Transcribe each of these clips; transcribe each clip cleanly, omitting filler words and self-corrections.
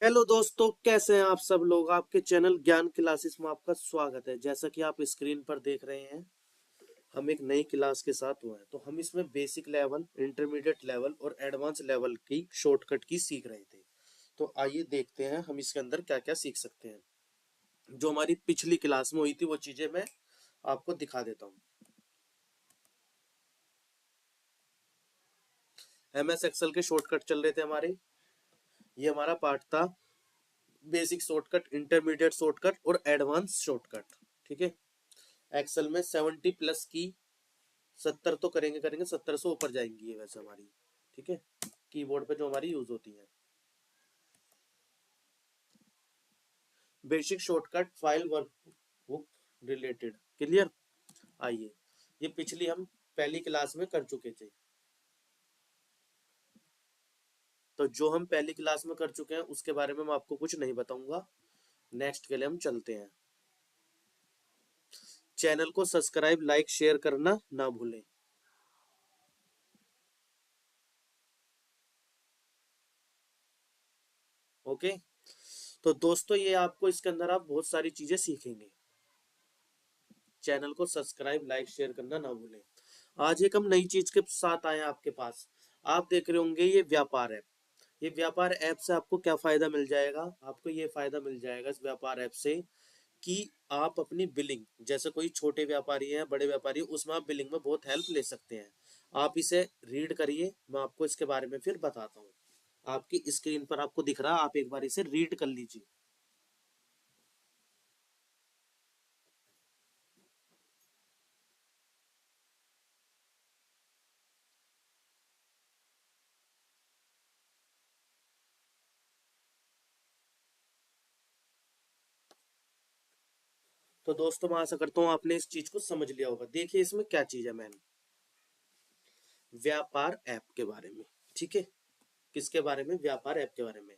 Hello दोस्तों, कैसे हैं आप सब लोग। आपके चैनल ज्ञान क्लासेस में आपका स्वागत है। जैसा कि आप स्क्रीन पर देख रहे हैं, हम एक नई क्लास के साथ हुए हैं। तो हम इसमें बेसिक लेवल, इंटरमीडिएट लेवल और एडवांस लेवल की शॉर्टकट की सीख रहे थे। तो आइए देखते हैं हम इसके अंदर क्या क्या सीख सकते हैं। जो हमारी पिछली क्लास में हुई थी वो चीजें मैं आपको दिखा देता हूँ। MS एक्सेल के शॉर्टकट चल रहे थे हमारे। ये हमारा पार्ट था बेसिक शॉर्टकट, इंटरमीडिएट शॉर्टकट और एडवांस शॉर्टकट। ठीक है। एक्सेल में 70+ की 70 तो करेंगे करेंगे, 70 से ऊपर जाएंगी ये वैसे हमारी। ठीक है। कीबोर्ड पे जो हमारी यूज होती है। Basic shortcut file work book related clear. आइए, ये पिछली हम पहली क्लास में कर चुके थे। तो जो हम पहली क्लास में कर चुके हैं उसके बारे में मैं आपको कुछ नहीं बताऊंगा। नेक्स्ट के लिए हम चलते हैं। चैनल को सब्सक्राइब, लाइक, शेयर करना ना भूलें। ओके। तो दोस्तों, ये आपको इसके अंदर आप बहुत सारी चीजें सीखेंगे। चैनल को सब्सक्राइब, लाइक, शेयर करना ना भूलें। आज एक हम नई चीज के साथ आए हैं आपके पास। आप देख रहे होंगे ये व्यापार ऐप। ये व्यापार ऐप से आपको क्या फायदा मिल जाएगा। आपको ये फायदा मिल जाएगा इस व्यापार ऐप से कि आप अपनी बिलिंग, जैसे कोई छोटे व्यापारी हैं, बड़े व्यापारी हैं, उसमें आप बिलिंग में बहुत हेल्प ले सकते हैं। आप इसे रीड करिए, मैं आपको इसके बारे में फिर बताता हूँ। आपकी स्क्रीन पर आपको दिख रहा है, आप एक बार इसे रीड कर लीजिए। तो दोस्तों, मैं आशा करता हूँ आपने इस चीज को समझ लिया होगा। देखिए इसमें क्या चीज है। मैंने व्यापार ऐप के बारे में, ठीक है। किसके बारे में? व्यापार ऐप के बारे में।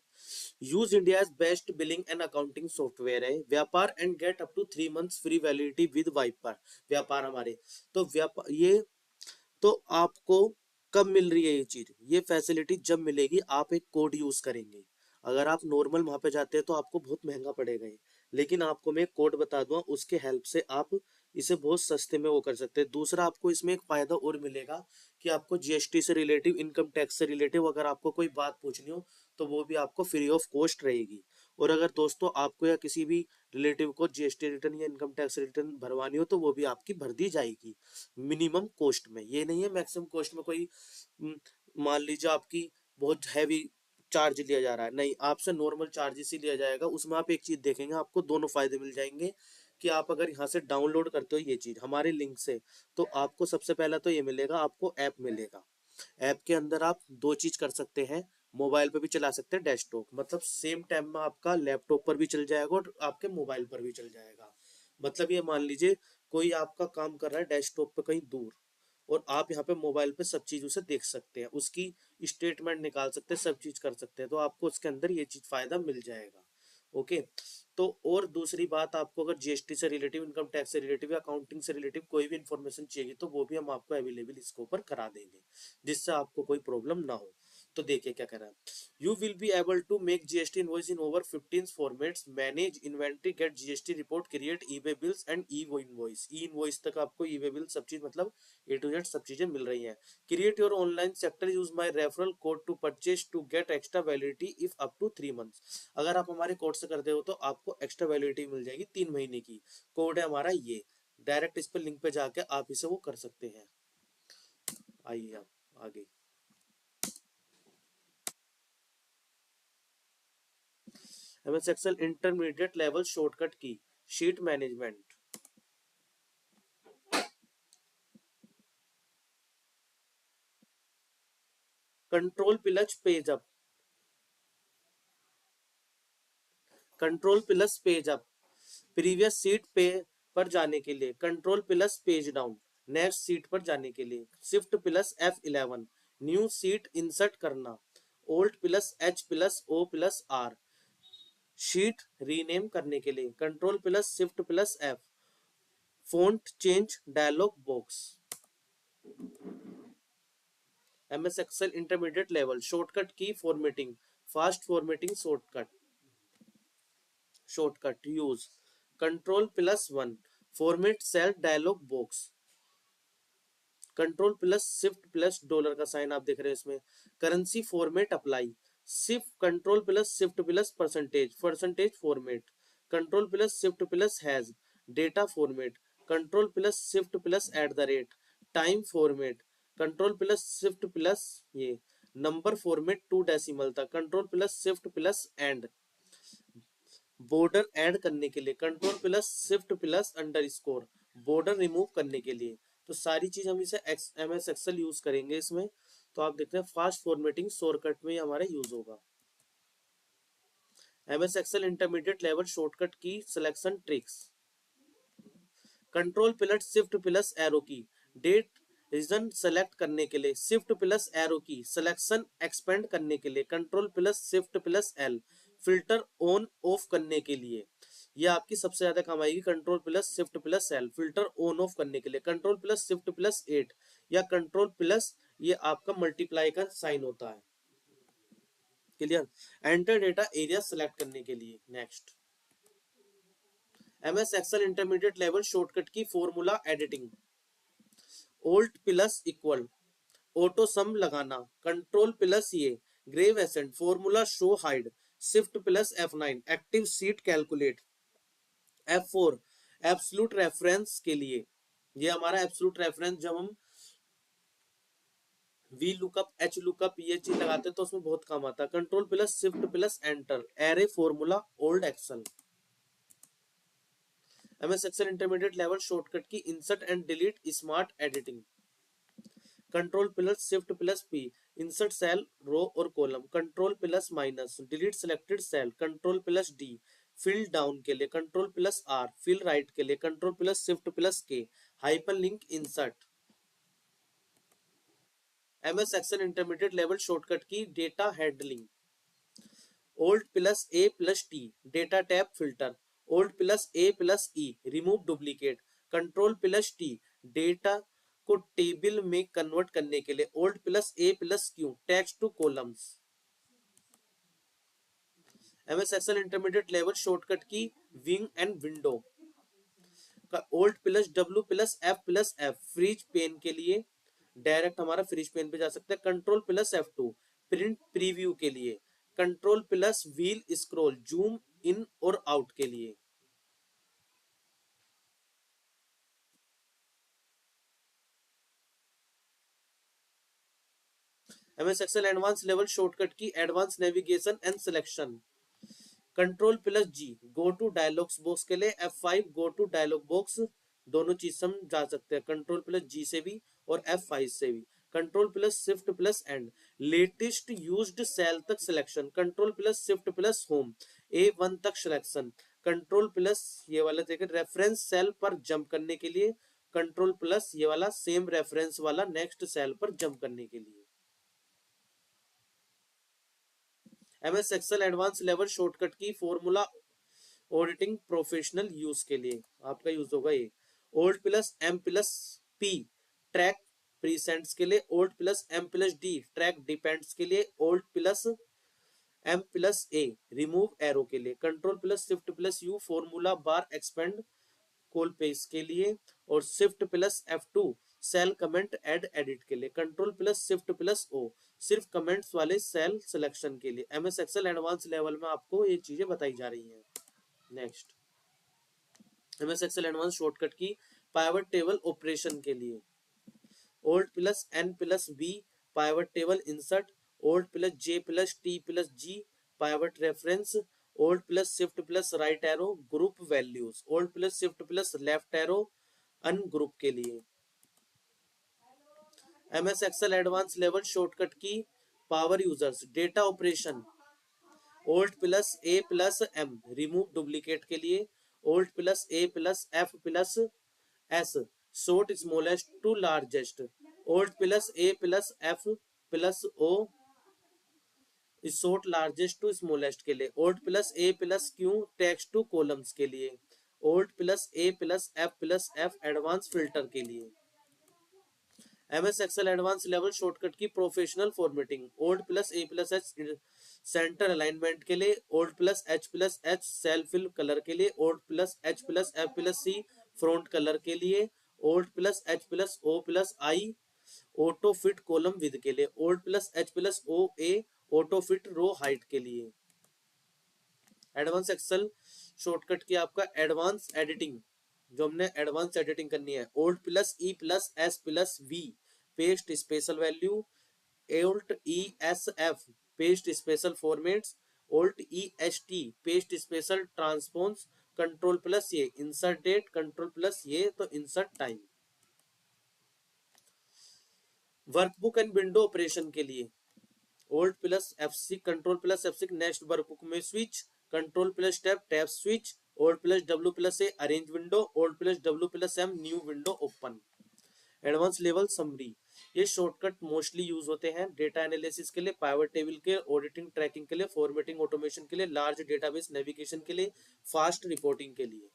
Use India best billing and accounting software है Vyapar, and get up to 3 months free validity with Vyapar. Vyapar हमारे, तो व्यापार ये, तो आपको कब मिल रही है ये चीज? ये फैसिलिटी जब मिलेगी आप एक कोड यूज करेंगे। अगर आप नॉर्मल वहां पे जाते हैं तो आपको बहुत महंगा पड़ेगा ये। लेकिन आपको मैं एक कोड बता दूंगा, उसके हेल्प से आप इसे बहुत सस्ते में वो कर सकते हैं। दूसरा, आपको इसमें एक फायदा और मिलेगा कि आपको GST से रिलेटिव, इनकम टैक्स से रिलेटिव अगर आपको कोई बात पूछनी हो तो वो भी आपको फ्री ऑफ कॉस्ट रहेगी। और अगर दोस्तों आपको या किसी भी रिलेटिव को GST रिटर्न या इनकम टैक्स रिटर्न भरवानी हो तो वो भी आपकी भर दी जाएगी मिनिमम कॉस्ट में। ये नहीं है मैक्सिमम कॉस्ट में कोई मान लीजिए आपकी बहुत हैवी चार्ज लिया जा रहा है, नहीं, आपसे नॉर्मल चार्जेस ही लिया जाएगा। उसमें आप एक चीज देखेंगे, आपको दोनों फायदे मिल जाएंगे कि आप अगर यहाँ से डाउनलोड करते हो ये चीज हमारे लिंक से, तो आपको सबसे पहला तो ये मिलेगा, आपको ऐप मिलेगा। ऐप के अंदर आप दो चीज कर सकते हैं। मोबाइल पे भी चला सकते हैं, डेस्कटॉप, मतलब सेम टाइम में आपका लैपटॉप पर भी चल जाएगा और आपके मोबाइल पर भी चल जाएगा। मतलब ये मान लीजिए कोई आपका काम कर रहा है डेस्कटॉप पे कहीं दूर, और आप यहाँ पे मोबाइल पे सब चीज उसे देख सकते हैं, उसकी स्टेटमेंट निकाल सकते हैं, सब चीज कर सकते हैं। तो आपको उसके अंदर ये चीज फायदा मिल जाएगा। ओके। तो और दूसरी बात, आपको अगर GST से रिलेटिव, इनकम टैक्स से रिलेटिव या अकाउंटिंग से रिलेटिव कोई भी इंफॉर्मेशन चाहिए तो वो भी हम आपको अवेलेबल इसके ऊपर करा देंगे, जिससे आपको कोई प्रॉब्लम ना हो। तो देखिए क्या कह रहा है। You will be able to make GST invoice in over 15 formats, manage inventory, get GST report, create e way bills and e invoice. E invoice तक आपको ई वे बिल सब चीज, मतलब A to Z सब चीजें मिल रही हैं। Create your online sector, use my referral code to purchase to get extra validity if up to 3 months। अगर आप हमारे कोड से करते हो तो आपको एक्स्ट्रा वैलिडिटी मिल जाएगी 3 महीने की। कोड है हमारा ये। डायरेक्ट इस पर लिंक पे जाके आप इसे वो कर सकते हैं। आइए आप आगे। MS Excel intermediate level shortcut की sheet management. Control plus page up, control plus page up, previous sheet पे पर जाने के लिए control plus page down, next sheet पर जाने के लिए Shift+F11, न्यू सीट इंसर्ट करना, Alt+H+O+R, शीट रीनेम करने के लिए Control+Shift+F, font change dialog box. MS Excel intermediate level shortcut की formatting, fast formatting shortcut. Shortcut use Ctrl+1 format cell dialog box, Ctrl+Shift+$ का साइन आप देख रहे हैं इसमें, currency format apply, shift Ctrl+Shift+ percentage format, Ctrl+Shift+हैज data format, Ctrl+Shift+@, time format, Ctrl+Shift+ ये number format 2 decimal था, Ctrl+Shift+एंड बॉर्डर ऐड करने के लिए, Ctrl+Shift+अंडरस्कोर बॉर्डर रिमूव करने के लिए। तो सारी चीज हम इसे MS एक्सेल यूज करेंगे इसमें। तो आप देखते हैं फास्ट फॉर्मेटिंग शॉर्टकट में हमारा यूज होगा। MS Excel intermediate level shortcut key selection tricks, Ctrl+Shift+एरो की डेट रीजन सेलेक्ट करने के लिए, Shift+एरो की सिलेक्शन एक्सपेंड करने के लिए, Ctrl+Shift+L फिल्टर ऑन ऑफ करने के लिए, ये आपकी सबसे ज्यादा काम आएगी, Ctrl+Shift+L फिल्टर ऑन ऑफ करने के लिए, Ctrl+Shift+8 या Ctrl+ ये आपका मल्टीप्लाई का साइन होता है। Clear. Enter data area select करने के लिए। Next MS Excel intermediate level shortcut की formula editing, Alt+= auto sum लगाना, Ctrl+ ये grave accent formula show hide, Shift+F9 active sheet calculate, F4 absolute reference के लिए, ये हमारा एब्सोल्यूट रेफरेंस जब हम V लुकअप H लुकअप ये चीज लगाते हैं तो उसमें बहुत काम आता है। Ctrl+Shift+एंटर array formula old Excel. MS Excel intermediate level shortcut की insert and delete smart editing, Ctrl+Shift+P insert cell row और column, Ctrl+- delete selected cell, Ctrl+D fill down के लिए, Ctrl+R फिल राइट के लिए, Ctrl+Shift+K hyperlink insert. MS Excel intermediate level shortcut की data handling, Alt+A+T data tab filter, Alt+A+E remove duplicate, Ctrl+T data को table में convert करने के लिए, Alt+A+Q text two columns. MS Excel intermediate level shortcut की wing and window, Alt+W+F+F freeze pane के लिए, direct हमारा फ्रीज पेन पे जा सकते हैं, Ctrl+F2 प्रिंट प्रीव्यू के लिए, Ctrl+ wheel scroll zoom in और आउट के लिए। MS Excel advance level shortcut की advance navigation and selection, Ctrl+G go to dialogs box के लिए, F5 go to dialogue box, दोनों चीज हम जा सकते हैं Ctrl+G से भी और F5 से भी, Ctrl+Shift+एंड लेटेस्ट यूज्ड सेल तक सिलेक्शन, Ctrl+Shift+होम A1 तक सिलेक्शन, Ctrl+ ये वाला देखिए रेफरेंस सेल पर जंप करने के लिए, Ctrl+ ये वाला सेम रेफरेंस वाला नेक्स्ट सेल पर जंप करने के लिए। MS Excel advance level shortcut की फॉर्मूला ऑडिटिंग प्रोफेशनल यूज के लिए आपका यूज होगा ये, Alt+M+P ट्रैक प्रीसेंट्स के लिए, Alt+M+D ट्रैक डिपेंड्स के लिए, Alt+M+A रिमूव एरो के लिए, Ctrl+Shift+U formula bar expand call page के लिए, और Shift+F2 cell comment add edit के लिए, Ctrl+Shift+O सिर्फ कमेंट्स वाले सेल सिलेक्शन के लिए। MS एक्सेल एडवांस लेवल में आपको ये चीजें बताई जा रही हैं। Next MS Excel advance shortcut की पाइवट टेबल ऑपरेशन के लिए, Alt+N+V pivot table insert, Alt+J+T+G pivot reference, Alt+Shift+राइट एरो ग्रुप वैल्यूज, Alt+Shift+लेफ्ट एरो अनग्रुप के लिए। MS Excel advance level shortcut की power users data operation, Alt+A+M remove duplicate के लिए, Alt+A+F+S sort smallest to largest, Alt+A+F+O sort largest to smallest के लिए, Alt+A+Q text to columns के लिए, Alt+A+F+F एडवांस फिल्टर के लिए। MS Excel advance level shortcut की professional formatting, Alt plus A plus H center alignment के लिए, Alt plus H cell fill colour के लिए, Alt plus F plus C font colour के लिए, Alt plus H plus O plus I auto fit column width के लिए, Alt plus H plus O A auto fit row height के लिए। Advance Excel shortcut की आपका advance editing, जो हमने एडवांस एडिटिंग करनी है, Alt plus E plus S plus V paste special value, Alt E S F paste special formats, Alt E S T paste special transpose, control plus ये insert date, control plus ये तो insert time. Workbook and window operation के लिए Alt plus F control plus F6 next workbook में switch, control plus tab switch, Alt plus W plus A arrange window, Alt plus W plus M new window open. Advance level summary, ये shortcut mostly use होते हैं data analysis के लिए, pivot table के auditing tracking के लिए, formatting automation के लिए, लार्ज डेटाबेस नेविगेशन के लिए, फास्ट रिपोर्टिंग के लिए।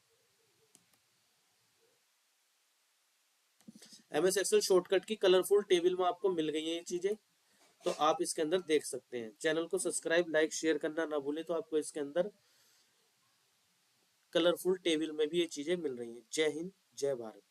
MS एक्सेल शॉर्टकट की कलरफुल टेबल में आपको मिल गई है ये चीजें, तो आप इसके अंदर देख सकते हैं। चैनल को सब्सक्राइब लाइक शेयर करना ना भूलें, तो आपको इसके अंदर कलरफुल टेबल में भी ये चीजें मिल रही हैं। जय हिंद, जय भारत।